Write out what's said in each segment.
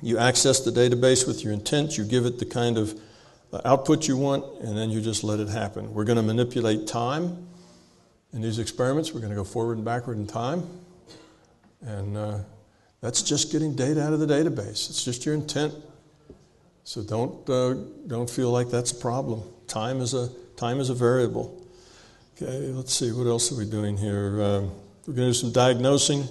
You access the database with your intent, you give it the kind of output you want, and then you just let it happen. We're going to manipulate time in these experiments. We're going to go forward and backward in time. And that's just getting data out of the database. It's just your intent. So don't feel like that's a problem. Time is a variable. Okay, let's see, what else are we doing here? We're going to do some diagnosing.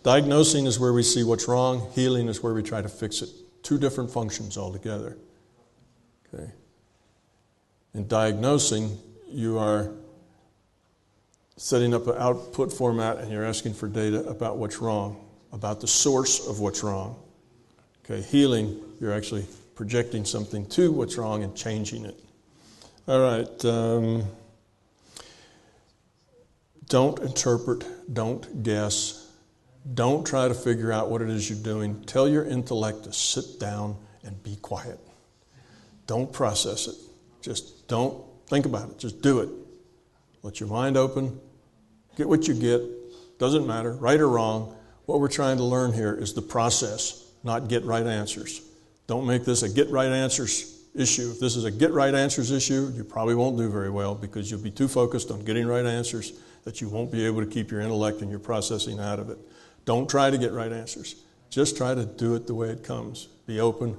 Diagnosing is where we see what's wrong. Healing is where we try to fix it. Two different functions altogether. Okay. In diagnosing, you are setting up an output format and you're asking for data about what's wrong, about the source of what's wrong. Okay. Healing, you're actually projecting something to what's wrong and changing it. All right. Don't interpret. Don't guess. Don't try to figure out what it is you're doing. Tell your intellect to sit down and be quiet. Don't process it. Just don't think about it. Just do it. Let your mind open. Get what you get. Doesn't matter, right or wrong. What we're trying to learn here is the process, not get right answers. Don't make this a get right answers issue. If this is a get right answers issue, you probably won't do very well because you'll be too focused on getting right answers that you won't be able to keep your intellect and your processing out of it. Don't try to get right answers. Just try to do it the way it comes. Be open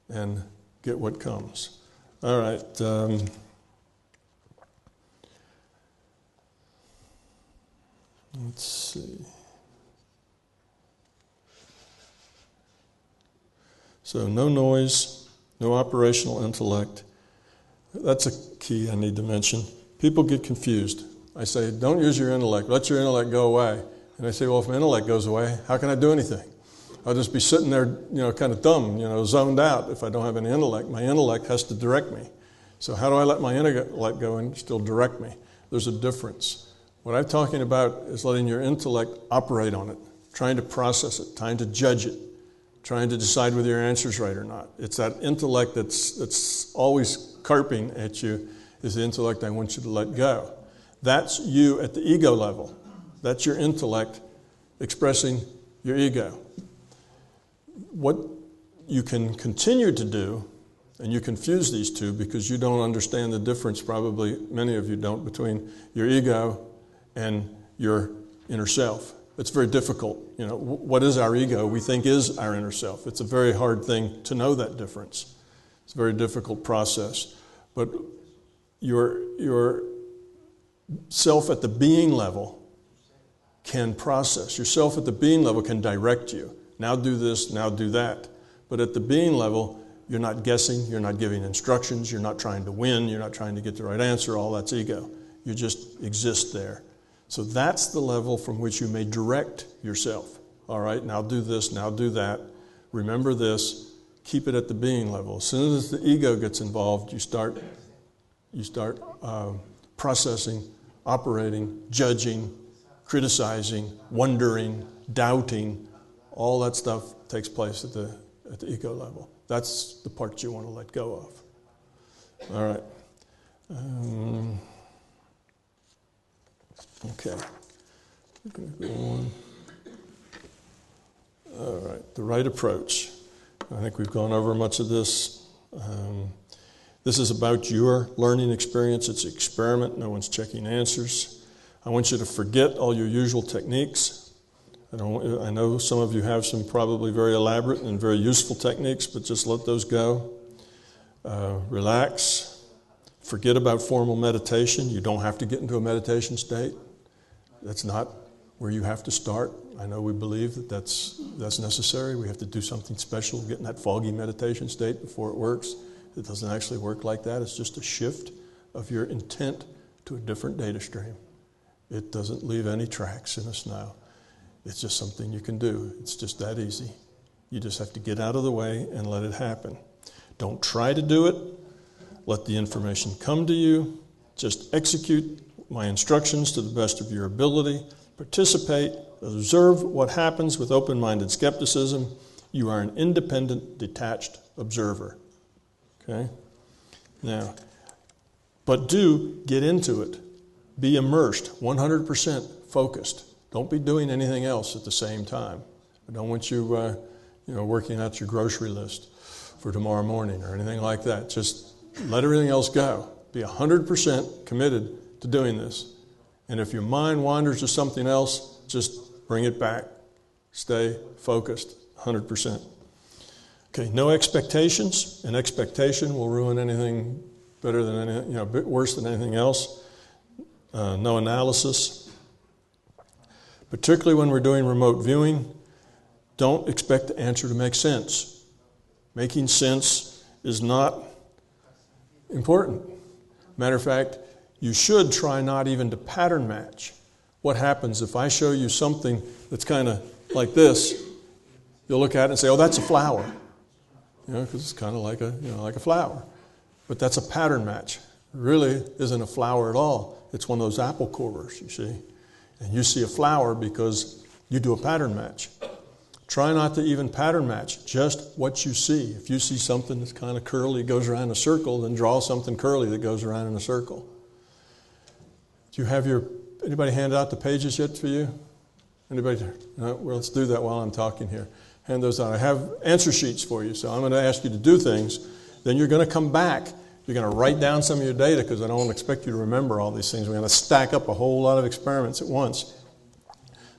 and get what comes. All right. Let's see. So no noise, no operational intellect. That's a key I need to mention. People get confused. I say, don't use your intellect. Let your intellect go away. And they say, well, if my intellect goes away, how can I do anything? I'll just be sitting there, kind of dumb, zoned out if I don't have any intellect. My intellect has to direct me. So how do I let my intellect go and still direct me? There's a difference. What I'm talking about is letting your intellect operate on it, trying to process it, trying to judge it, trying to decide whether your answer's right or not. It's that intellect that's always carping at you is the intellect I want you to let go. That's you at the ego level. That's your intellect expressing your ego. What you can continue to do, and you confuse these two because you don't understand the difference, probably many of you don't, between your ego and your inner self. It's very difficult. What is our ego? We think is our inner self. It's a very hard thing to know that difference. It's a very difficult process. But your self at the being level can process. Yourself at the being level can direct you. Now do this, now do that. But at the being level, you're not guessing, you're not giving instructions, you're not trying to win, you're not trying to get the right answer, all that's ego. You just exist there. So that's the level from which you may direct yourself. All right, now do this, now do that. Remember this, keep it at the being level. As soon as the ego gets involved, you start processing, operating, judging, criticizing, wondering, doubting. All that stuff takes place at the ego level. That's the part you want to let go of. All right. Okay. We're going to go on. All right. The right approach. I think we've gone over much of this. This is about your learning experience. It's an experiment. No one's checking answers. I want you to forget all your usual techniques. I know some of you have some probably very elaborate and very useful techniques, but just let those go. Relax. Forget about formal meditation. You don't have to get into a meditation state. That's not where you have to start. I know we believe that that's necessary. We have to do something special, get in that foggy meditation state before it works. It doesn't actually work like that. It's just a shift of your intent to a different data stream. It doesn't leave any tracks in us now. It's just something you can do. It's just that easy. You just have to get out of the way and let it happen. Don't try to do it. Let the information come to you. Just execute my instructions to the best of your ability. Participate. Observe what happens with open-minded skepticism. You are an independent, detached observer. Okay? Now, but do get into it. Be immersed, 100% focused. Don't be doing anything else at the same time. I don't want you working out your grocery list for tomorrow morning or anything like that. Just let everything else go. Be 100% committed to doing this. And if your mind wanders to something else, just bring it back. Stay focused, 100%. Okay, no expectations. An expectation will ruin anything better than anything, a bit worse than anything else. No analysis. Particularly when we're doing remote viewing, don't expect the answer to make sense. Making sense is not important. Matter of fact, you should try not even to pattern match. What happens if I show you something that's kind of like this? You'll look at it and say, "Oh, that's a flower," because it's kind of like a flower. But that's a pattern match. It really isn't a flower at all. It's one of those apple cores, you see. And you see a flower because you do a pattern match. Try not to even pattern match, just what you see. If you see something that's kind of curly, goes around in a circle, then draw something curly that goes around in a circle. Do you have anybody hand out the pages yet for you? Anybody? No? Well, let's do that while I'm talking here. Hand those out. I have answer sheets for you, so I'm going to ask you to do things. Then you're going to come back. You're going to write down some of your data because I don't expect you to remember all these things. We're going to stack up a whole lot of experiments at once.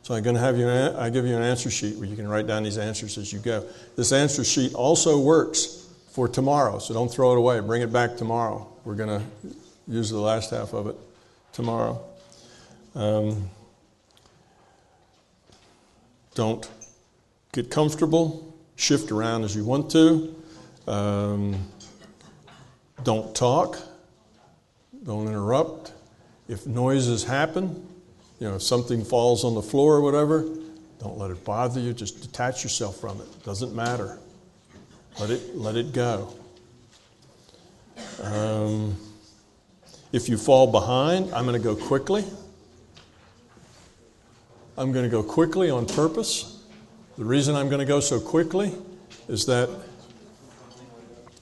So I'm going to I give you an answer sheet where you can write down these answers as you go. This answer sheet also works for tomorrow, so don't throw it away. Bring it back tomorrow. We're going to use the last half of it tomorrow. Don't get comfortable. Shift around as you want to. Don't talk. Don't interrupt. If noises happen, if something falls on the floor or whatever, don't let it bother you. Just detach yourself from it. It doesn't matter. Let it go. If you fall behind, I'm going to go quickly. I'm going to go quickly on purpose. The reason I'm going to go so quickly is that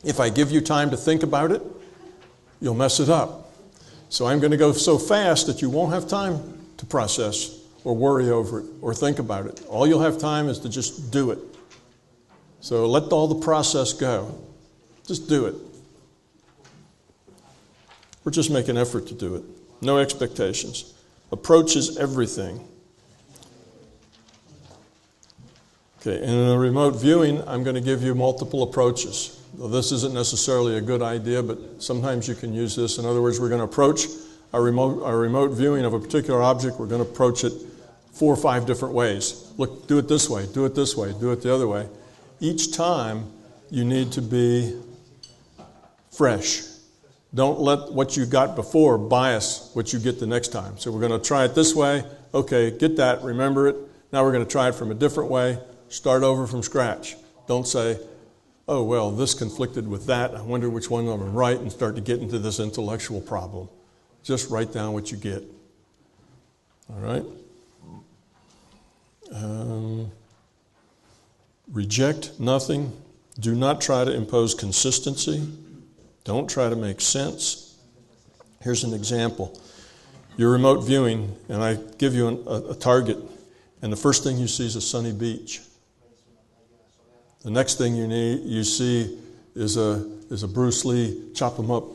if I give you time to think about it, you'll mess it up. So I'm going to go so fast that you won't have time to process or worry over it or think about it. All you'll have time is to just do it. So let all the process go. Just do it. Or just make an effort to do it. No expectations. Approach is everything. Okay, in a remote viewing, I'm going to give you multiple approaches. Well, this isn't necessarily a good idea, but sometimes you can use this. In other words, we're going to approach our remote viewing of a particular object. We're going to approach it 4 or 5 different ways. Look, do it this way, do it this way, do it the other way. Each time, you need to be fresh. Don't let what you got before bias what you get the next time. So we're going to try it this way. Okay, get that, remember it. Now we're going to try it from a different way. Start over from scratch. Don't say, "Oh, well, this conflicted with that. I wonder which one I'm right," and start to get into this intellectual problem. Just write down what you get. All right? Reject nothing. Do not try to impose consistency. Don't try to make sense. Here's an example. You're remote viewing, and I give you a target, and the first thing you see is a sunny beach. The next thing you see is a Bruce Lee chop 'em up,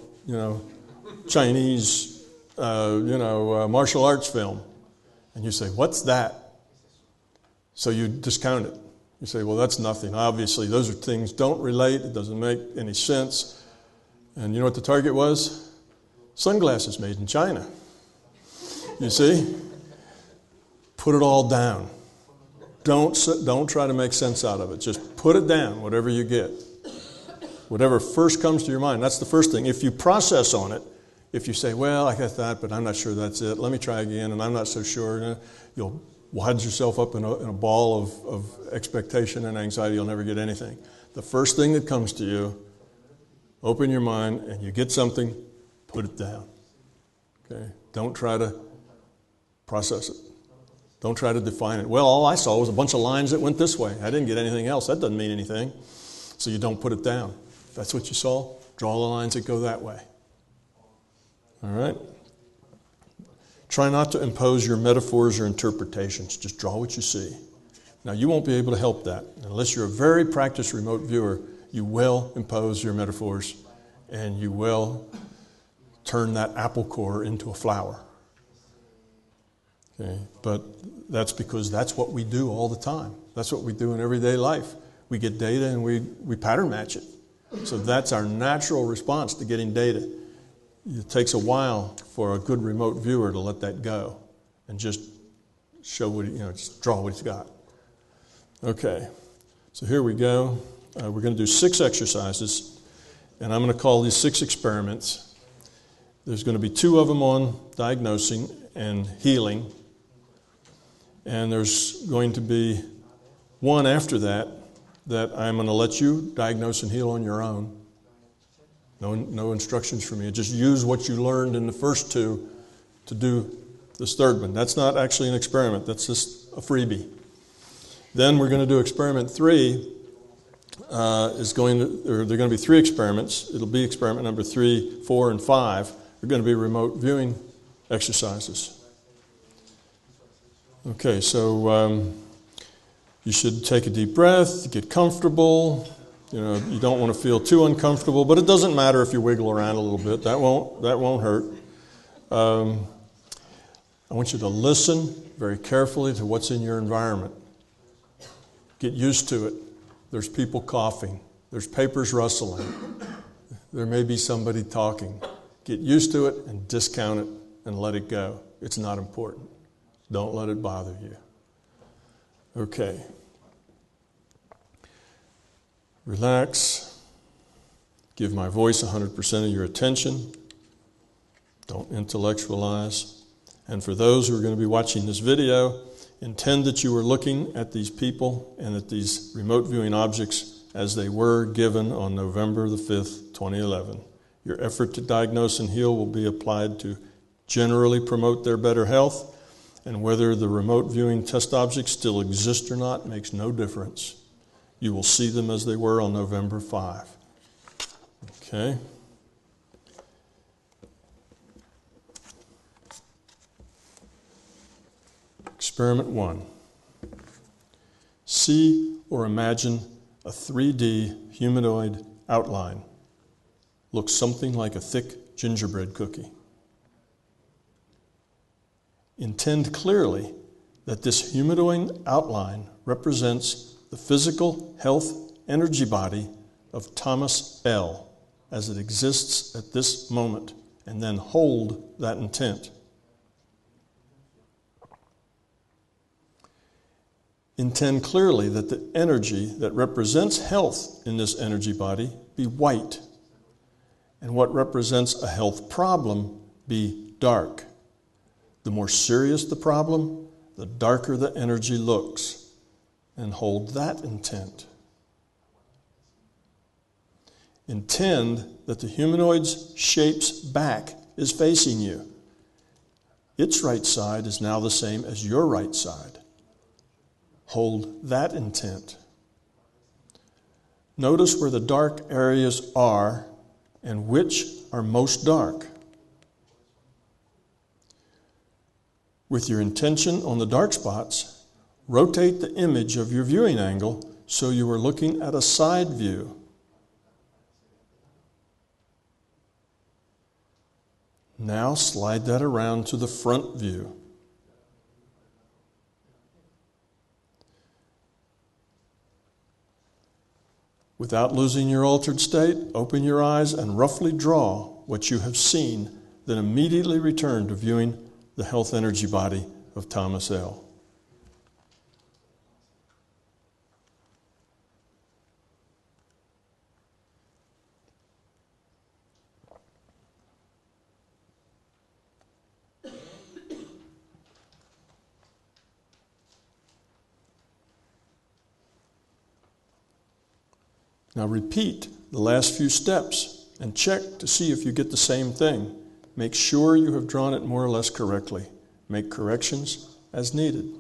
Chinese, martial arts film. And you say, "What's that?" So you discount it. You say, "Well, that's nothing. Obviously, those are things don't relate. It doesn't make any sense." And you know what the target was? Sunglasses made in China. You see? Put it all down. Don't try to make sense out of it. Just put it down, whatever you get. Whatever first comes to your mind, that's the first thing. If you process on it, if you say, "Well, I got that, but I'm not sure that's it. Let me try again, and I'm not so sure," you'll wind yourself up in a ball of expectation and anxiety. You'll never get anything. The first thing that comes to you, open your mind, and you get something, put it down. Okay? Don't try to process it. Don't try to define it. "Well, all I saw was a bunch of lines that went this way. I didn't get anything else. That doesn't mean anything." So you don't put it down. If that's what you saw, draw the lines that go that way. All right? Try not to impose your metaphors or interpretations. Just draw what you see. Now, you won't be able to help that. Unless you're a very practiced remote viewer, you will impose your metaphors, and you will turn that apple core into a flower. Okay? But that's because that's what we do all the time. That's what we do in everyday life. We get data and we pattern match it. So that's our natural response to getting data. It takes a while for a good remote viewer to let that go and just show what just draw what he's got. Okay, so here we go. We're going to do 6 exercises, and I'm going to call these 6 experiments. There's going to be 2 of them on diagnosing and healing, and there's going to be 1 after that I'm going to let you diagnose and heal on your own. No instructions from me. Just use what you learned in the first 2 to do this 3rd one. That's not actually an experiment. That's just a freebie. Then we're going to do experiment 3. There are going to be 3 experiments. It'll be experiment number 3, 4, and 5. They're going to be remote viewing exercises. Okay, so you should take a deep breath, get comfortable. You don't want to feel too uncomfortable, but it doesn't matter if you wiggle around a little bit. That won't hurt. I want you to listen very carefully to what's in your environment. Get used to it. There's people coughing. There's papers rustling. There may be somebody talking. Get used to it and discount it and let it go. It's not important. Don't let it bother you. Okay. Relax. Give my voice 100% of your attention. Don't intellectualize. And for those who are going to be watching this video, intend that you are looking at these people and at these remote viewing objects as they were given on November the 5th, 2011. Your effort to diagnose and heal will be applied to generally promote their better health, and whether the remote viewing test objects still exist or not makes no difference. You will see them as they were on November 5. Okay? Experiment 1. See or imagine a 3D humanoid outline. Looks something like a thick gingerbread cookie. Intend clearly that this humanoid outline represents the physical health energy body of Thomas L. as it exists at this moment, and then hold that intent. Intend clearly that the energy that represents health in this energy body be white, and what represents a health problem be dark. The more serious the problem, the darker the energy looks, and hold that intent. Intend that the humanoid's shape's back is facing you. Its right side is now the same as your right side. Hold that intent. Notice where the dark areas are and which are most dark. With your intention on the dark spots, rotate the image of your viewing angle so you are looking at a side view. Now slide that around to the front view. Without losing your altered state, open your eyes and roughly draw what you have seen, then immediately return to viewing the health energy body of Thomas L. Now repeat the last few steps and check to see if you get the same thing. Make sure you have drawn it more or less correctly. Make corrections as needed.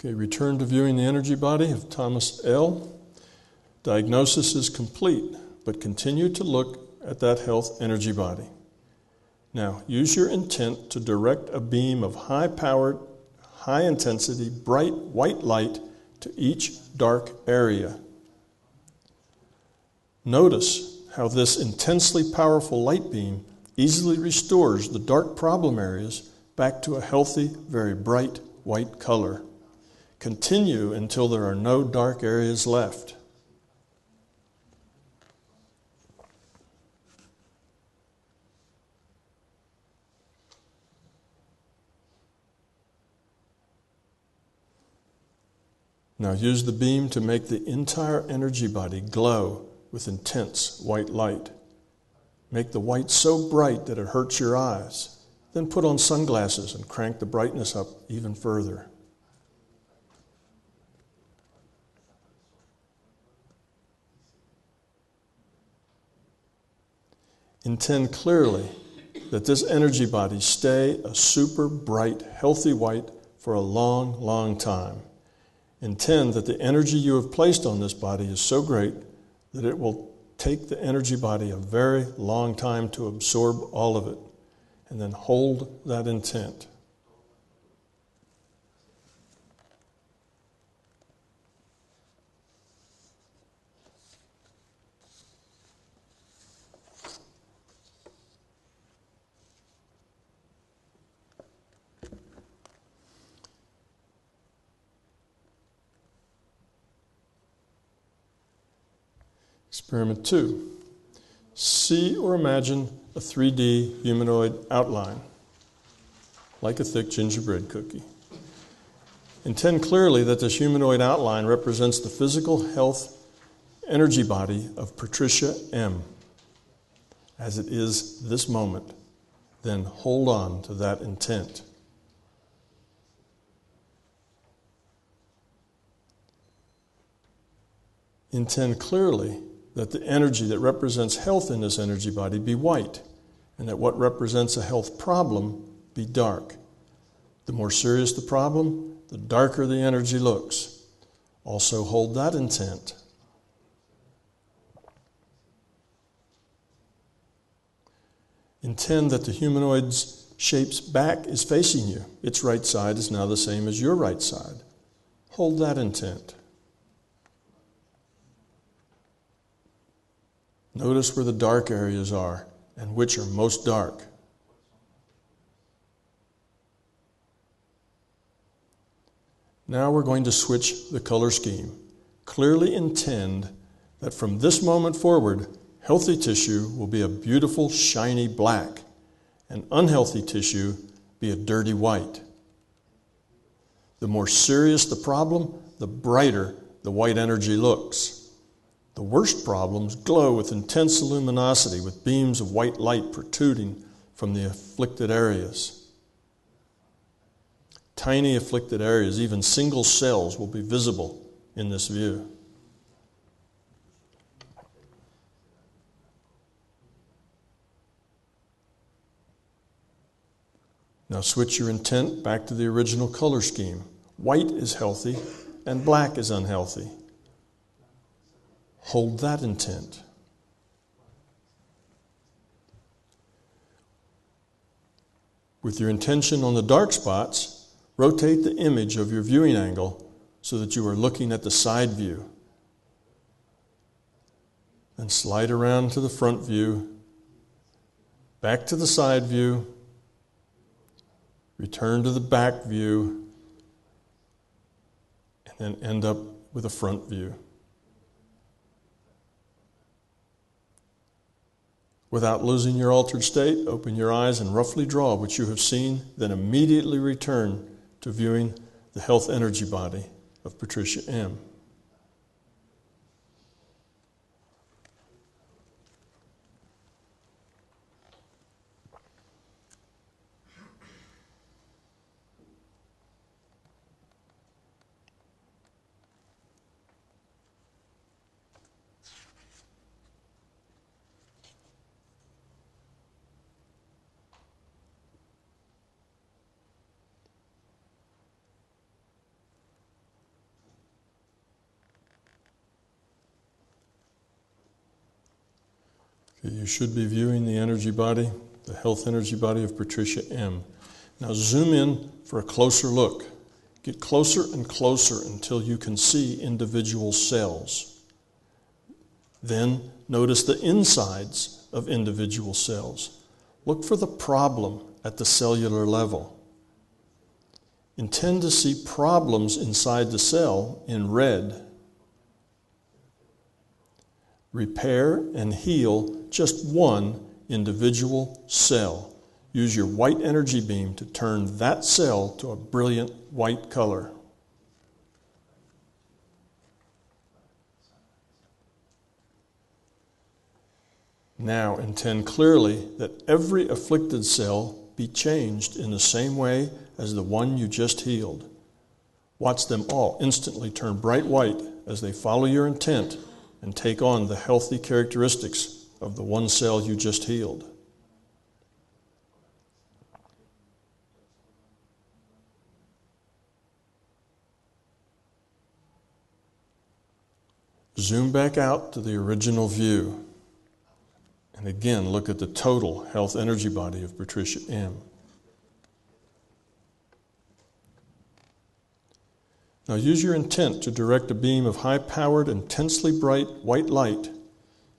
Okay, return to viewing the energy body of Thomas L. Diagnosis is complete, but continue to look at that health energy body. Now, use your intent to direct a beam of high-powered, high-intensity, bright white light to each dark area. Notice how this intensely powerful light beam easily restores the dark problem areas back to a healthy, very bright white color. Continue until there are no dark areas left. Now use the beam to make the entire energy body glow with intense white light. Make the white so bright that it hurts your eyes. Then put on sunglasses and crank the brightness up even further. Intend clearly that this energy body stay a super bright, healthy white for a long, long time. Intend that the energy you have placed on this body is so great that it will take the energy body a very long time to absorb all of it, and then hold that intent. Experiment 2. See or imagine a 3D humanoid outline, like a thick gingerbread cookie. Intend clearly that this humanoid outline represents the physical health energy body of Patricia M. as it is this moment. Then hold on to that intent. Intend clearly that the energy that represents health in this energy body be white, and that what represents a health problem be dark. The more serious the problem, the darker the energy looks. Also hold that intent. Intend that the humanoid's shape's back is facing you. Its right side is now the same as your right side. Hold that intent. Notice where the dark areas are and which are most dark. Now we're going to switch the color scheme. Clearly intend that from this moment forward, healthy tissue will be a beautiful, shiny black, and unhealthy tissue be a dirty white. The more serious the problem, the brighter the white energy looks. The worst problems glow with intense luminosity, with beams of white light protruding from the afflicted areas. Tiny afflicted areas, even single cells, will be visible in this view. Now switch your intent back to the original color scheme. White is healthy and black is unhealthy. Hold that intent. With your intention on the dark spots, rotate the image of your viewing angle so that you are looking at the side view. Then slide around to the front view, back to the side view, return to the back view, and then end up with a front view. Without losing your altered state, open your eyes and roughly draw what you have seen, then immediately return to viewing the health energy body of Patricia M. Okay, you should be viewing the energy body, the health energy body of Patricia M. Now zoom in for a closer look. Get closer and closer until you can see individual cells. Then notice the insides of individual cells. Look for the problem at the cellular level. Intend to see problems inside the cell in red. Repair and heal just one individual cell. Use your white energy beam to turn that cell to a brilliant white color. Now intend clearly that every afflicted cell be changed in the same way as the one you just healed. Watch them all instantly turn bright white as they follow your intent and take on the healthy characteristics of the one cell you just healed. Zoom back out to the original view. And again, look at the total health energy body of Patricia M. Now use your intent to direct a beam of high-powered, intensely bright white light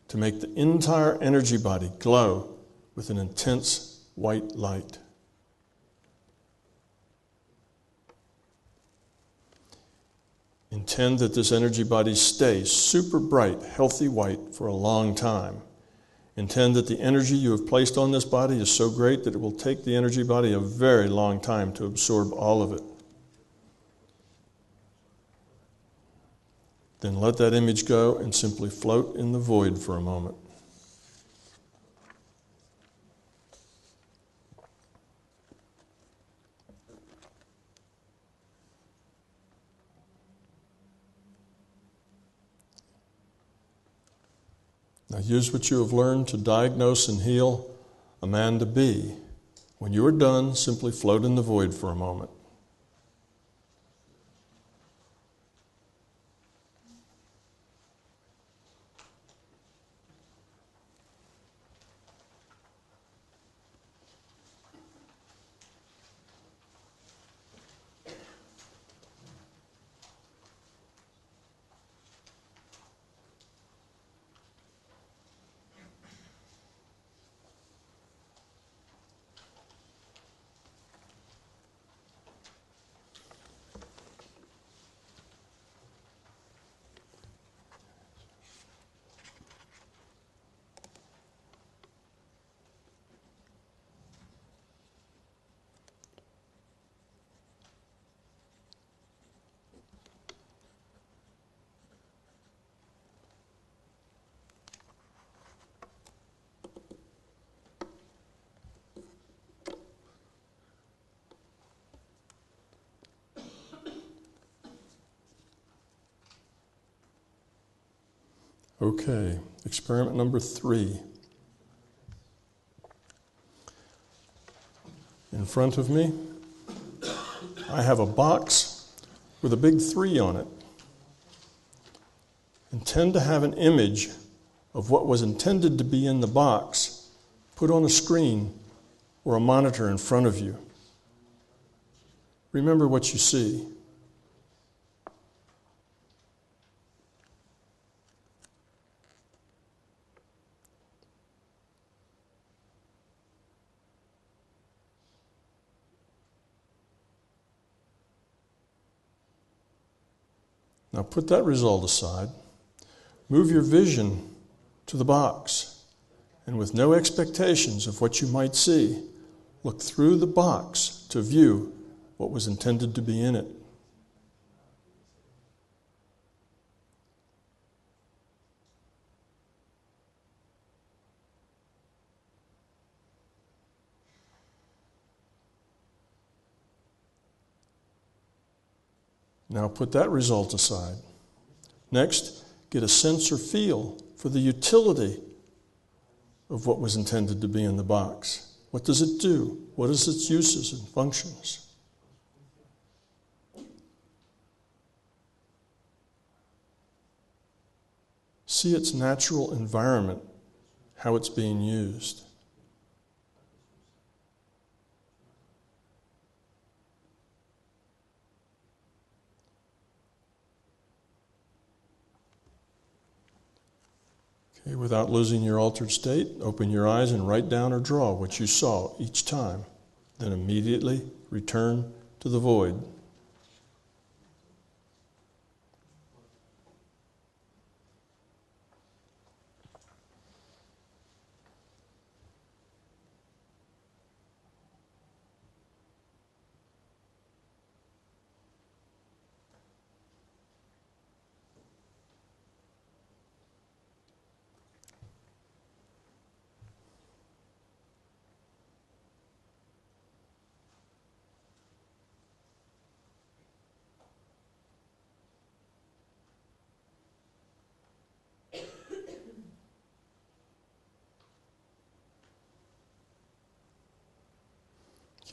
to make the entire energy body glow with an intense white light. Intend that this energy body stays super bright, healthy white for a long time. Intend that the energy you have placed on this body is so great that it will take the energy body a very long time to absorb all of it. Then let that image go and simply float in the void for a moment. Now use what you have learned to diagnose and heal Amanda B. When you are done, simply float in the void for a moment. Okay, experiment number 3. In front of me, I have a box with a big 3 on it. Intend to have an image of what was intended to be in the box put on a screen or a monitor in front of you. Remember what you see. Now put that result aside. Move your vision to the box, and with no expectations of what you might see, look through the box to view what was intended to be in it. Now put that result aside. Next, get a sense or feel for the utility of what was intended to be in the box. What does it do? What is its uses and functions? See its natural environment, how it's being used. Okay, without losing your altered state, open your eyes and write down or draw what you saw each time. Then immediately return to the void.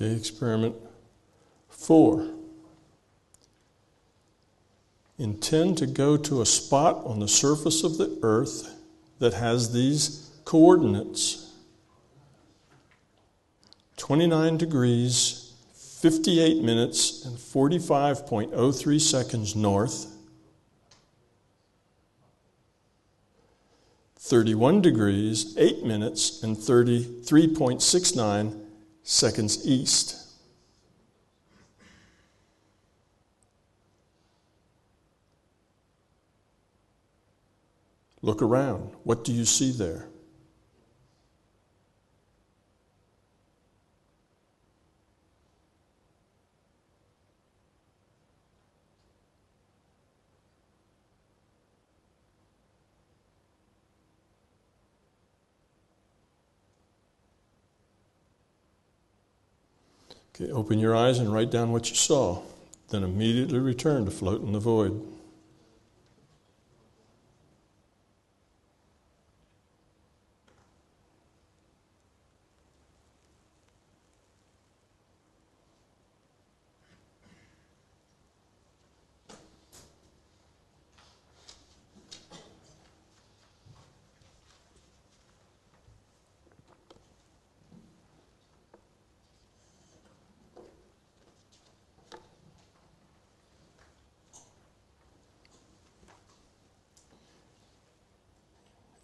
Okay, experiment 4. Intend to go to a spot on the surface of the earth that has these coordinates: 29 degrees, 58 minutes, and 45.03 seconds north, 31 degrees, 8 minutes, and 33.69 seconds east. Look around. What do you see there? Okay, open your eyes and write down what you saw. Then immediately return to float in the void.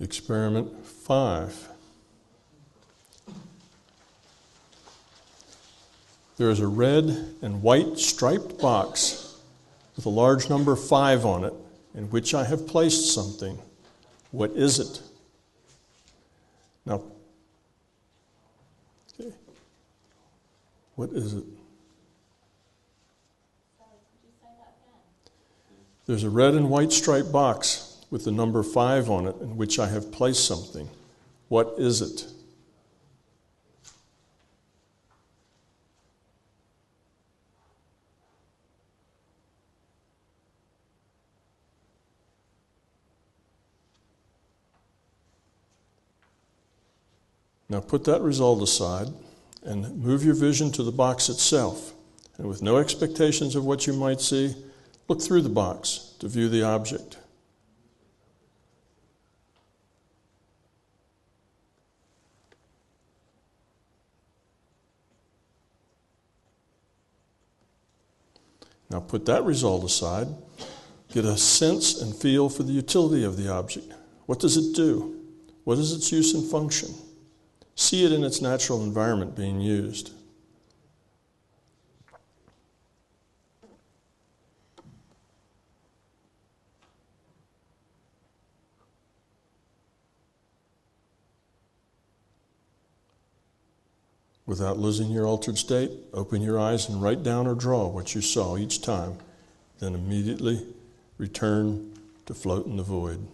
Experiment 5. There is a red and white striped box with a large number 5 on it, in which I have placed something. What is it? Now, okay. What is it? There's a red and white striped box with the number 5 on it, in which I have placed something. What is it? Now put that result aside and move your vision to the box itself. And with no expectations of what you might see, look through the box to view the object. Now put that result aside, get a sense and feel for the utility of the object. What does it do? What is its use and function? See it in its natural environment being used. Without losing your altered state, open your eyes and write down or draw what you saw each time, then immediately return to float in the void.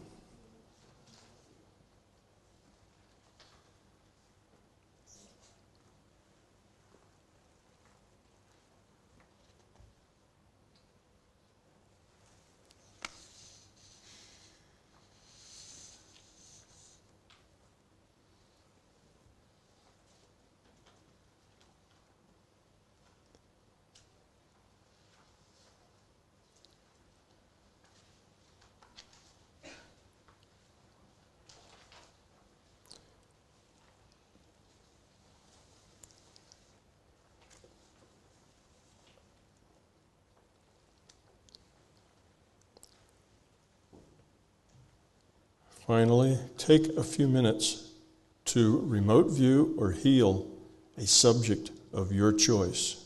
Finally, take a few minutes to remote view or heal a subject of your choice.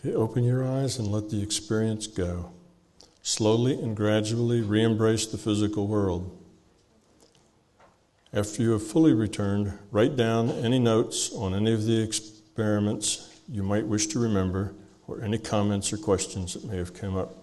Okay, open your eyes and let the experience go. Slowly and gradually re-embrace the physical world. After you have fully returned, write down any notes on any of the experiments you might wish to remember, or any comments or questions that may have come up.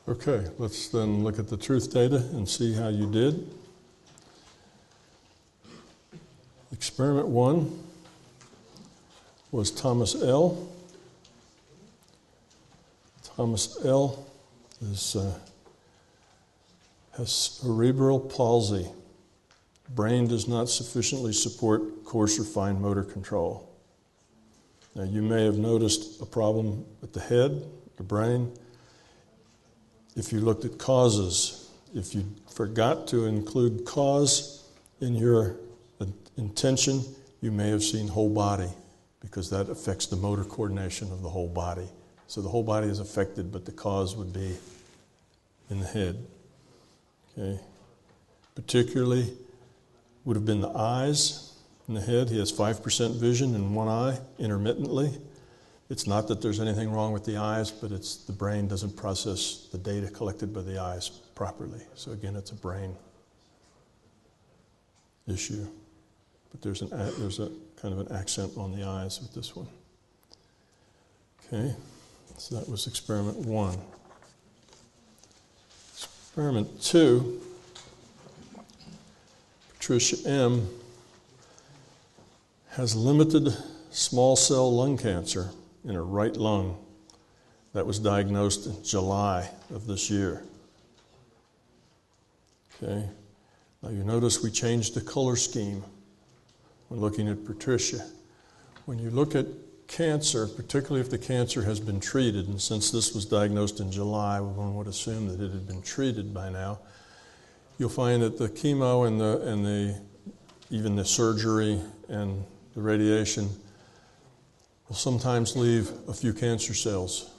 Okay, let's then look at the truth data and see how you did. Experiment 1 was Thomas L. Thomas L. Has cerebral palsy. Brain does not sufficiently support coarse or fine motor control. Now, you may have noticed a problem with the head, the brain. If you looked at causes, if you forgot to include cause in your intention, you may have seen whole body, because that affects the motor coordination of the whole body. So the whole body is affected, but the cause would be in the head. Okay. Particularly would have been the eyes in the head. He has 5% vision in one eye intermittently. It's not that there's anything wrong with the eyes, but it's the brain doesn't process the data collected by the eyes properly. So again, it's a brain issue. But there's a kind of an accent on the eyes with this one. Okay, so that was experiment 1. Experiment 2, Patricia M. has limited small cell lung cancer in her right lung. That was diagnosed in July of this year. Okay. Now you notice we changed the color scheme when looking at Patricia. When you look at cancer, particularly if the cancer has been treated, and since this was diagnosed in July, one would assume that it had been treated by now, you'll find that the chemo and even the surgery and the radiation will sometimes leave a few cancer cells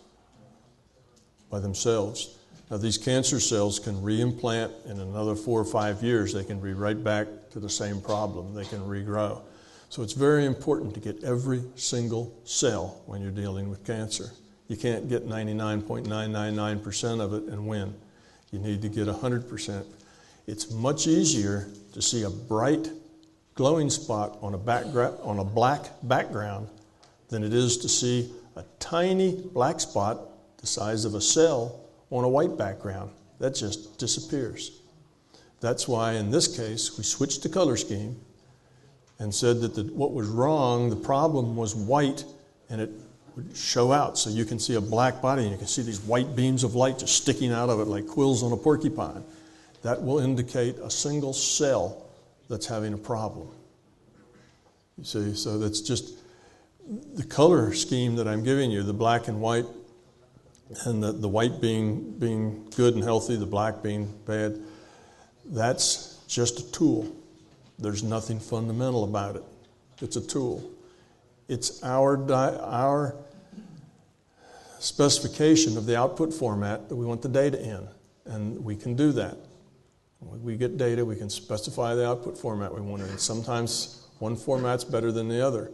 by themselves. Now, these cancer cells can reimplant in another 4 or 5 years. They can be right back to the same problem. They can regrow. So it's very important to get every single cell when you're dealing with cancer. You can't get 99.999% of it and win. You need to get 100%. It's much easier to see a bright glowing spot on a black background than it is to see a tiny black spot the size of a cell on a white background. That just disappears. That's why in this case we switched the color scheme and said that what was wrong, the problem was white, and it would show out. So you can see a black body and you can see these white beams of light just sticking out of it like quills on a porcupine. That will indicate a single cell that's having a problem. You see, so that's just the color scheme that I'm giving you, the black and white, and the white being good and healthy, the black being bad. That's just a tool. There's nothing fundamental about it. It's a tool. It's our specification of the output format that we want the data in, and we can do that. When we get data, we can specify the output format we want it in. Sometimes one format's better than the other.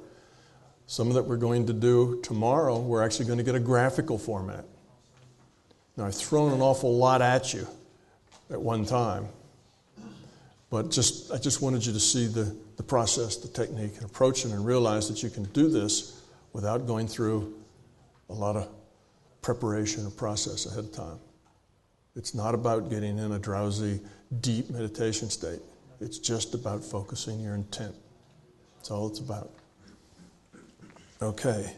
Some that we're going to do tomorrow, we're actually going to get a graphical format. Now, I've thrown an awful lot at you at one time, but I just wanted you to see the process, the technique, and approach it, and realize that you can do this without going through a lot of preparation or process ahead of time. It's not about getting in a drowsy, deep meditation state. It's just about focusing your intent. That's all it's about. Okay.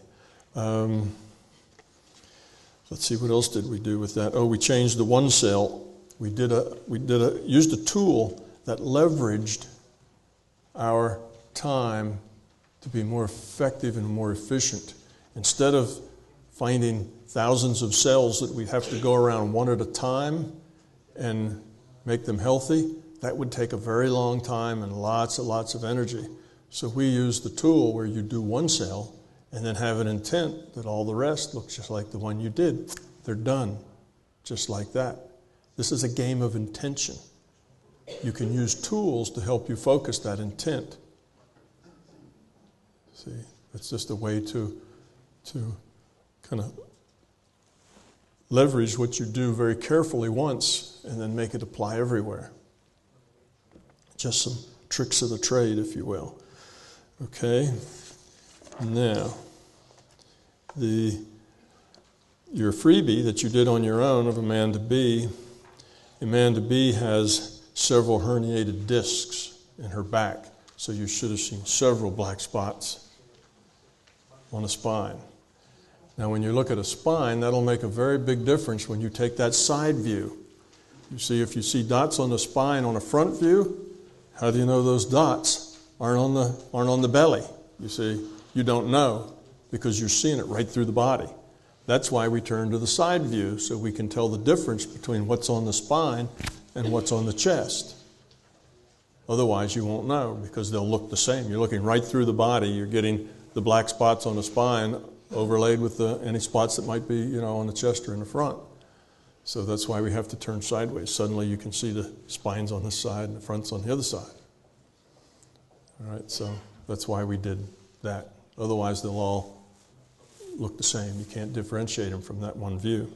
Let's see, what else did we do with that? Oh, we changed the one cell. We used a tool that leveraged our time to be more effective and more efficient. Instead of finding thousands of cells that we'd have to go around one at a time and make them healthy, that would take a very long time and lots of energy. So we use the tool where you do one cell and then have an intent that all the rest looks just like the one you did. They're done, just like that. This is a game of intention. You can use tools to help you focus that intent. See, it's just a way to kind of leverage what you do very carefully once and then make it apply everywhere. Just some tricks of the trade, if you will. Okay, now, your freebie that you did on your own of Amanda B. Amanda B has several herniated discs in her back, so you should have seen several black spots on a spine. Now, when you look at a spine, that'll make a very big difference when you take that side view. You see, if you see dots on the spine on a front view, how do you know those dots aren't on the belly? You see, you don't know because you're seeing it right through the body. That's why we turn to the side view, so we can tell the difference between what's on the spine and what's on the chest. Otherwise, you won't know because they'll look the same. You're looking right through the body. You're getting the black spots on the spine overlaid with any spots that might be, on the chest or in the front. So that's why we have to turn sideways. Suddenly you can see the spines on this side and the front's on the other side. All right, so that's why we did that. Otherwise, they'll all look the same. You can't differentiate them from that one view.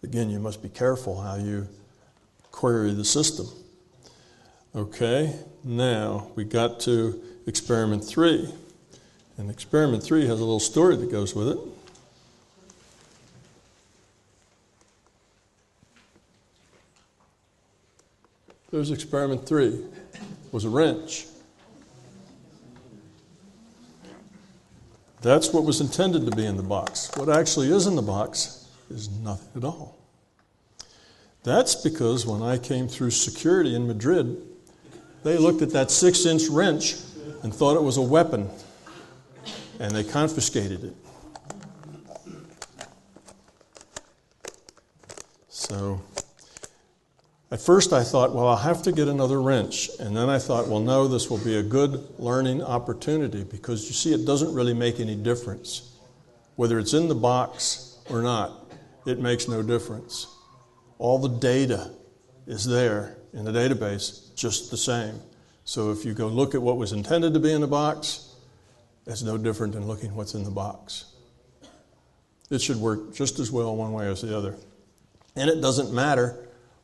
Again, you must be careful how you query the system. Okay, now we got to experiment 3. And experiment 3 has a little story that goes with it. There's experiment 3. It was a wrench. That's what was intended to be in the box. What actually is in the box is nothing at all. That's because when I came through security in Madrid, they looked at that 6-inch wrench and thought it was a weapon, and they confiscated it. So At first I thought, well, I'll have to get another wrench. And then I thought, well, no, this will be a good learning opportunity because you see, it doesn't really make any difference. Whether it's in the box or not, it makes no difference. All the data is there in the database, just the same. So if you go look at what was intended to be in the box, it's no different than looking what's in the box. It should work just as well one way as the other. And it doesn't matter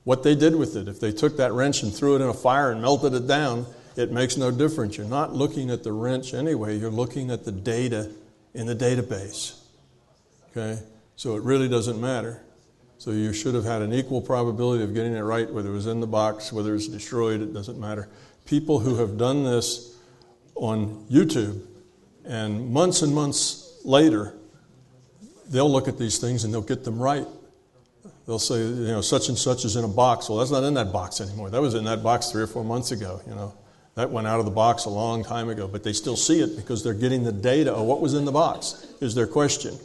what they did with it. If they took that wrench and threw it in a fire and melted it down, it makes no difference. You're not looking at the wrench anyway. You're looking at the data in the database. Okay? So it really doesn't matter. So you should have had an equal probability of getting it right, whether it was in the box, whether it's destroyed, it doesn't matter. People who have done this on YouTube, and months later, they'll look at these things and they'll get them right. They'll say, such and such is in a box. Well, that's not in that box anymore. That was in that box 3 or 4 months ago. That went out of the box a long time ago. But they still see it because they're getting the data of what was in the box is their question.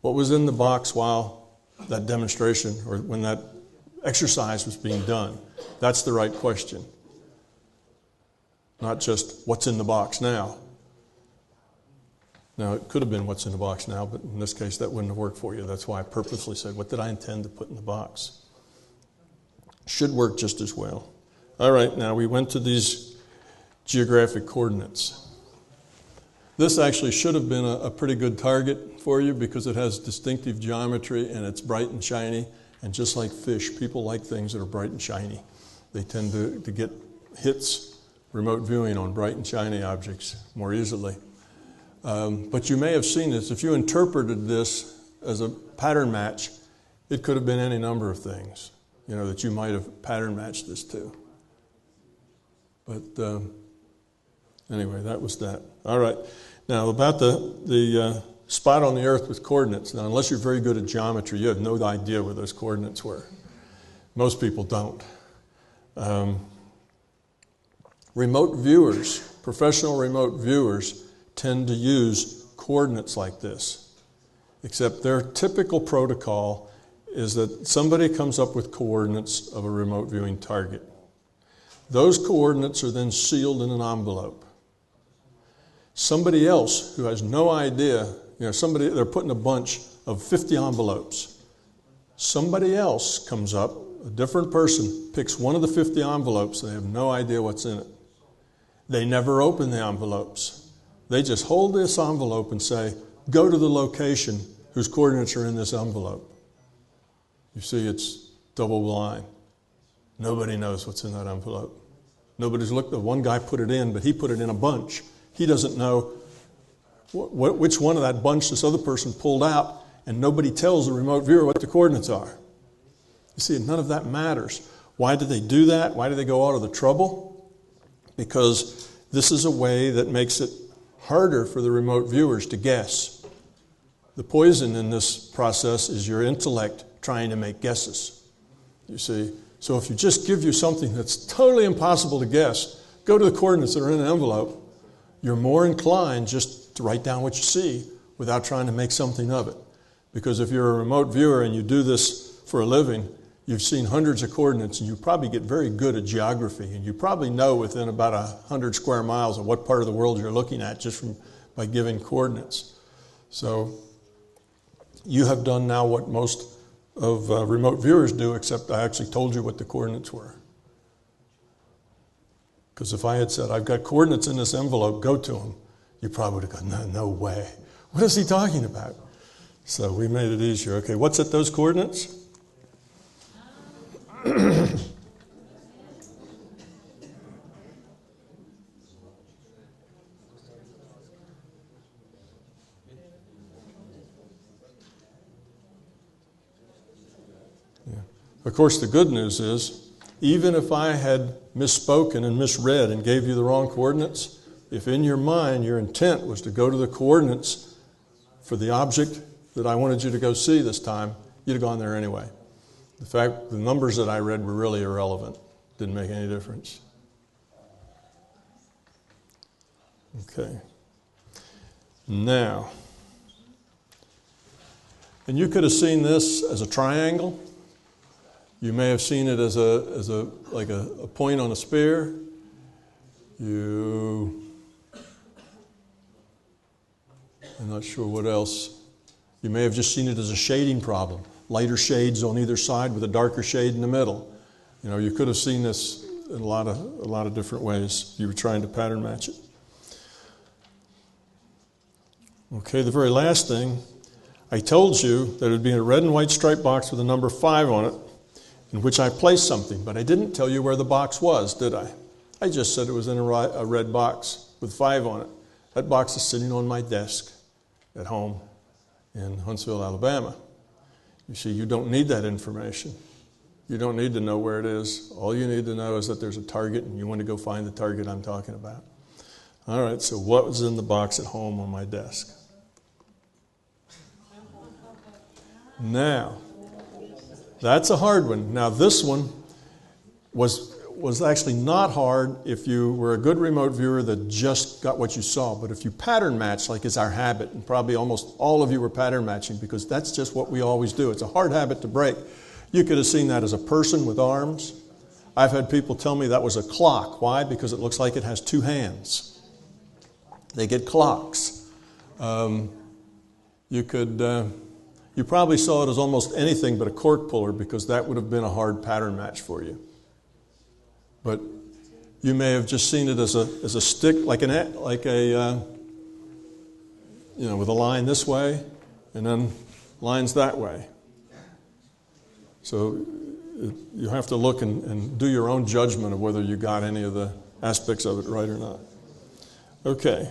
What was in the box while that demonstration or when that exercise was being done? That's the right question. Not just what's in the box now. Now, it could have been what's in the box now, but in this case, that wouldn't have worked for you. That's why I purposely said, what did I intend to put in the box? Should work just as well. All right, now we went to these geographic coordinates. This actually should have been a pretty good target for you because it has distinctive geometry and it's bright and shiny. And just like fish, people like things that are bright and shiny. They tend to get hits, remote viewing on bright and shiny objects more easily. But you may have seen this. If you interpreted this as a pattern match, it could have been any number of things, that you might have pattern matched this to. But anyway, that was that. All right. Now, about the spot on the Earth with coordinates. Now, unless you're very good at geometry, you have no idea where those coordinates were. Most people don't. Remote viewers, professional remote viewers, tend to use coordinates like this, except their typical protocol is that somebody comes up with coordinates of a remote viewing target. Those coordinates are then sealed in an envelope. Somebody else who has no idea, they're putting a bunch of 50 envelopes. Somebody else comes up, a different person, picks one of the 50 envelopes, they have no idea what's in it. They never open the envelopes. They just hold this envelope and say, go to the location whose coordinates are in this envelope. You see, it's double blind. Nobody knows what's in that envelope. Nobody's looked. One guy put it in, but he put it in a bunch. He doesn't know which one of that bunch this other person pulled out, and nobody tells the remote viewer what the coordinates are. You see, none of that matters. Why do they do that? Why do they go all of the trouble? Because this is a way that makes it harder for the remote viewers to guess. The poison in this process is your intellect trying to make guesses. You see, so if you just give you something that's totally impossible to guess, go to the coordinates that are in an envelope, you're more inclined just to write down what you see without trying to make something of it. Because if you're a remote viewer and you do this for a living, you've seen hundreds of coordinates and you probably get very good at geography, and you probably know within about 100 square miles of what part of the world you're looking at just by giving coordinates. So you have done now what most of remote viewers do, except I actually told you what the coordinates were. Because if I had said, I've got coordinates in this envelope, go to them, you probably would have gone, no way. What is he talking about? So we made it easier. Okay, what's at those coordinates? Of course, the good news is, even if I had misspoken and misread and gave you the wrong coordinates, if in your mind your intent was to go to the coordinates for the object that I wanted you to go see this time, you'd have gone there anyway. The fact, the numbers that I read were really irrelevant. Didn't make any difference. Okay. Now, and you could have seen this as a triangle. You may have seen it as like a point on a spear. I'm not sure what else. You may have just seen it as a shading problem. Lighter shades on either side with a darker shade in the middle. You could have seen this in a lot of different ways. You were trying to pattern match it. Okay, the very last thing, I told you that it would be in a red and white striped box with a number 5 on it, in which I placed something, but I didn't tell you where the box was, did I? I just said it was in a red box with 5 on it. That box is sitting on my desk at home in Huntsville, Alabama. You see, you don't need that information. You don't need to know where it is. All you need to know is that there's a target, and you want to go find the target I'm talking about. All right, so what was in the box at home on my desk? Now, that's a hard one. Now, this one was actually not hard if you were a good remote viewer that just got what you saw. But if you pattern match, like is our habit, and probably almost all of you were pattern matching because that's just what we always do. It's a hard habit to break. You could have seen that as a person with arms. I've had people tell me that was a clock. Why? Because it looks like it has 2 hands. They get clocks. You probably saw it as almost anything but a cork puller because that would have been a hard pattern match for you. But you may have just seen it as a stick, with a line this way and then lines that way. So you have to look and do your own judgment of whether you got any of the aspects of it right or not. Okay.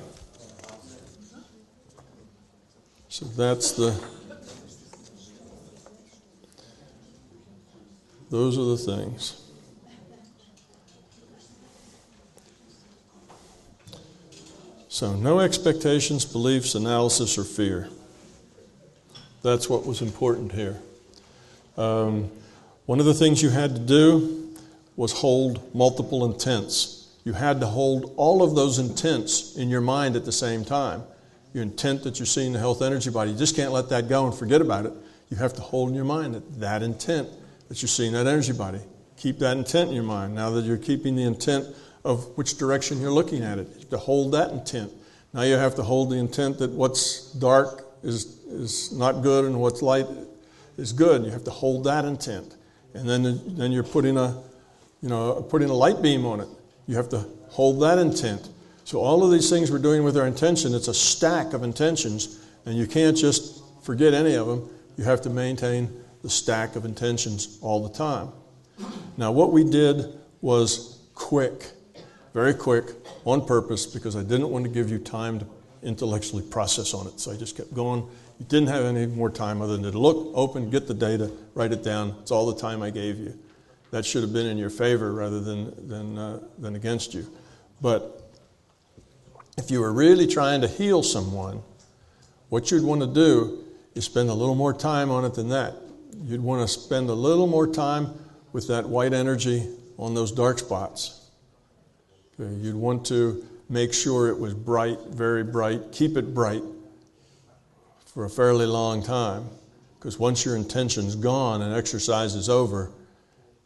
So those are the things. So no expectations, beliefs, analysis, or fear. That's what was important here. One of the things you had to do was hold multiple intents. You had to hold all of those intents in your mind at the same time. Your intent that you're seeing the health energy body, you just can't let that go and forget about it. You have to hold in your mind that intent that you're seeing that energy body. Keep that intent in your mind. Now that you're keeping the intent of which direction you're looking at it, you have to hold that intent. Now you have to hold the intent that what's dark is not good and what's light is good. You have to hold that intent. And then you're putting a light beam on it. You have to hold that intent. So all of these things we're doing with our intention, it's a stack of intentions, and you can't just forget any of them. You have to maintain the stack of intentions all the time. Now what we did was quick, very quick, on purpose, because I didn't want to give you time to intellectually process on it. So I just kept going. You didn't have any more time other than to look, open, get the data, write it down. It's all the time I gave you. That should have been in your favor rather than against you. But if you were really trying to heal someone, what you'd want to do is spend a little more time on it than that. You'd want to spend a little more time with that white energy on those dark spots. Okay, you'd want to make sure it was bright, very bright. Keep it bright for a fairly long time, because once your intention's gone and exercise is over,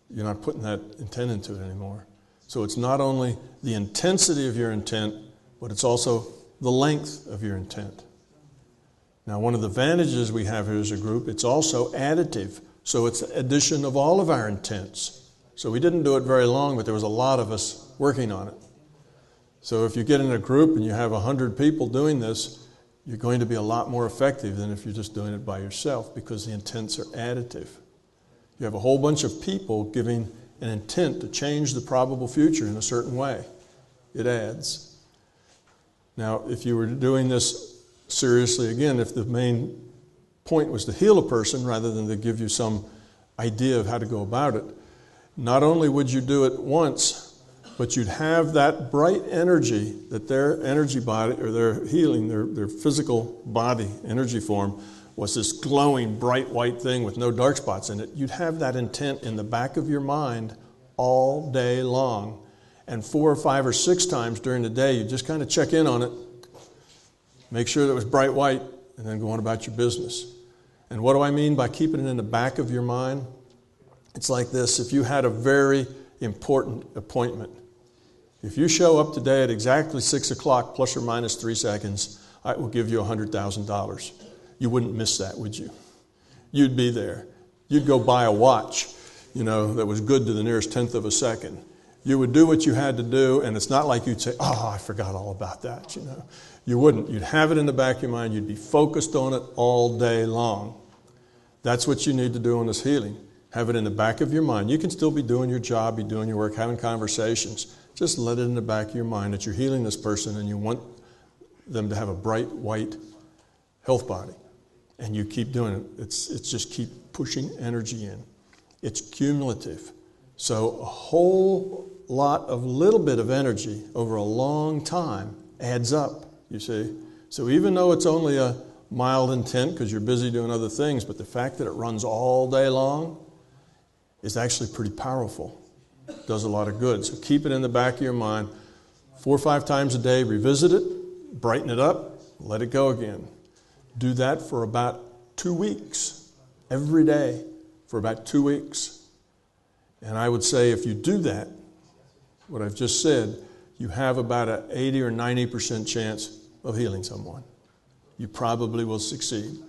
you're not putting that intent into it anymore. So it's not only the intensity of your intent, but it's also the length of your intent. Now, one of the advantages we have here as a group, it's also additive. So it's the addition of all of our intents. So we didn't do it very long, but there was a lot of us working on it. So if you get in a group and you have 100 people doing this, you're going to be a lot more effective than if you're just doing it by yourself, because the intents are additive. You have a whole bunch of people giving an intent to change the probable future in a certain way. It adds. Now, if you were doing this seriously, again, if the main point was to heal a person rather than to give you some idea of how to go about it, not only would you do it once, but you'd have that bright energy that their energy body, or their healing, their physical body energy form, was this glowing bright white thing with no dark spots in it. You'd have that intent in the back of your mind all day long. And 4 or 5 or 6 times during the day, you just kind of check in on it, make sure that it was bright white, and then go on about your business. And what do I mean by keeping it in the back of your mind? It's like this. If you had a very important appointment, if you show up today at exactly 6 o'clock, plus or minus 3 seconds, I will give you $100,000. You wouldn't miss that, would you? You'd be there. You'd go buy a watch, that was good to the nearest tenth of a second. You would do what you had to do, and it's not like you'd say, oh, I forgot all about that, You wouldn't. You'd have it in the back of your mind. You'd be focused on it all day long. That's what you need to do in this healing. Have it in the back of your mind. You can still be doing your job, be doing your work, having conversations. Just let it in the back of your mind that you're healing this person and you want them to have a bright, white health body. And you keep doing it. It's just keep pushing energy in. It's cumulative. So a whole lot of little bit of energy over a long time adds up, you see. So even though it's only a mild intent because you're busy doing other things, but the fact that it runs all day long is actually pretty powerful. It does a lot of good. So keep it in the back of your mind. 4 or 5 times a day, revisit it, brighten it up, let it go again. Do that for about 2 weeks, every day for about 2 weeks. And I would say if you do that, what I've just said, you have about an 80 or 90% chance of healing someone. You probably will succeed.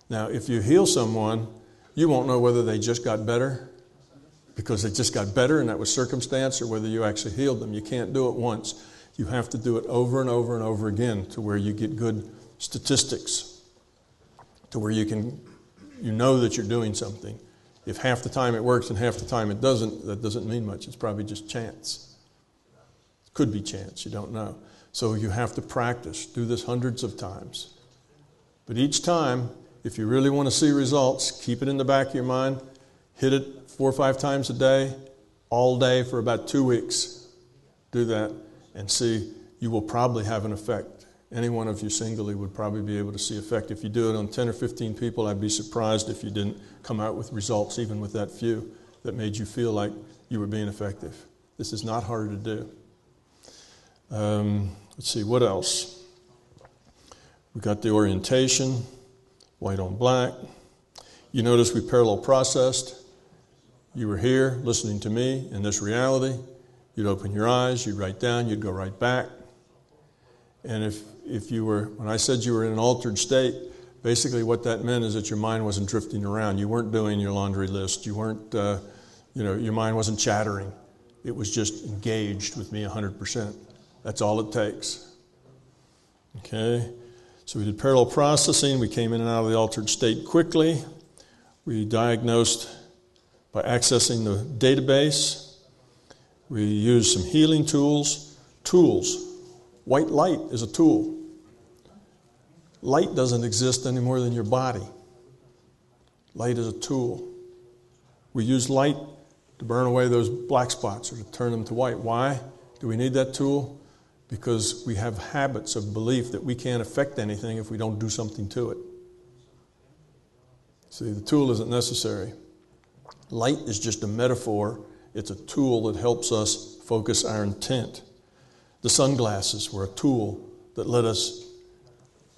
Now, if you heal someone, you won't know whether they just got better because they just got better and that was circumstance, or whether you actually healed them. You can't do it once. You have to do it over and over and over again to where you get good statistics, to where you know that you're doing something. If half the time it works and half the time it doesn't, that doesn't mean much. It's probably just chance. It could be chance. You don't know. So you have to practice. Do this hundreds of times. But each time, if you really want to see results, keep it in the back of your mind. Hit it 4 or 5 times a day, all day for about 2 weeks. Do that and see. You will probably have an effect. Any one of you singly would probably be able to see effect. If you do it on 10 or 15 people, I'd be surprised if you didn't come out with results, even with that few, that made you feel like you were being effective. This is not hard to do. Let's see, what else? We got the orientation, white on black. You notice we parallel processed. You were here listening to me in this reality. You'd open your eyes, you'd write down, you'd go right back. And if you were, when I said you were in an altered state, basically what that meant is that your mind wasn't drifting around. You weren't doing your laundry list. You weren't, your mind wasn't chattering. It was just engaged with me 100%. That's all it takes. Okay? So we did parallel processing. We came in and out of the altered state quickly. We diagnosed by accessing the database. We used some healing tools. White light is a tool. Light doesn't exist any more than your body. Light is a tool. We use light to burn away those black spots or to turn them to white. Why do we need that tool? Because we have habits of belief that we can't affect anything if we don't do something to it. See, the tool isn't necessary. Light is just a metaphor. It's a tool that helps us focus our intent. The sunglasses were a tool that let us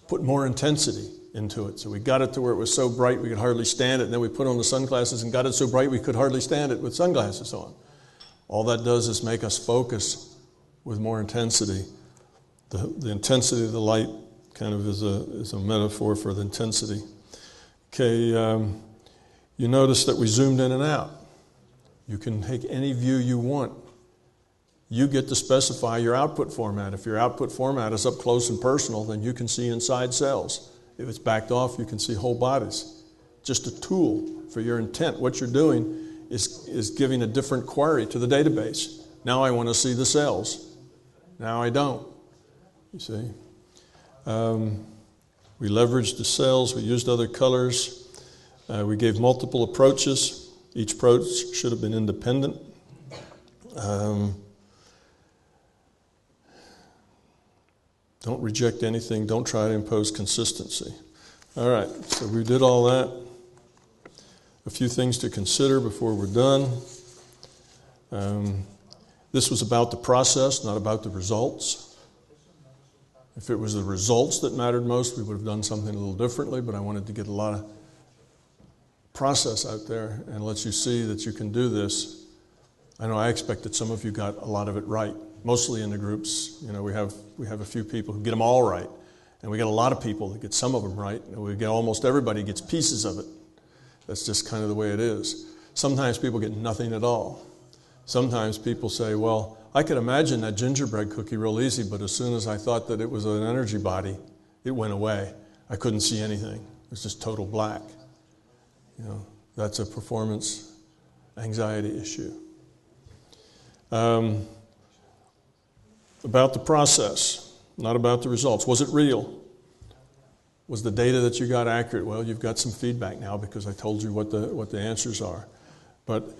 put more intensity into it. So we got it to where it was so bright we could hardly stand it, and then we put on the sunglasses and got it so bright we could hardly stand it with sunglasses on. All that does is make us focus with more intensity. The intensity of the light kind of is a metaphor for the intensity. Okay, you notice that we zoomed in and out. You can take any view you want. You get to specify your output format. If your output format is up close and personal, then you can see inside cells. If it's backed off, you can see whole bodies. Just a tool for your intent. What you're doing is giving a different query to the database. Now I want to see the cells. Now I don't. You see? We leveraged the cells. We used other colors. We gave multiple approaches. Each approach should have been independent. Don't reject anything. Don't try to impose consistency. All right, so we did all that. A few things to consider before we're done. This was about the process, not about the results. If it was the results that mattered most, we would have done something a little differently, but I wanted to get a lot of process out there and lets you see that you can do this. I know I expect that some of you got a lot of it right. Mostly in the groups, you know, we have a few people who get them all right, and we get a lot of people that get some of them right, and we get almost everybody gets pieces of it. That's just kind of the way it is. Sometimes people get nothing at all. Sometimes people say, well, I could imagine that gingerbread cookie real easy, but as soon as I thought that it was an energy body, it went away. I couldn't see anything. It was just total black. You know, that's a performance anxiety issue. About the process, not about the results. Was it real? Was the data that you got accurate? Well, you've got some feedback now because I told you what the answers are. But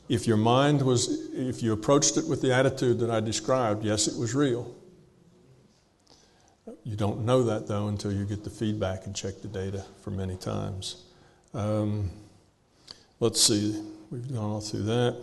if your mind was, if you approached it with the attitude that I described, yes, it was real. You don't know that, though, until you get the feedback and check the data for many times. Let's see. We've gone all through that.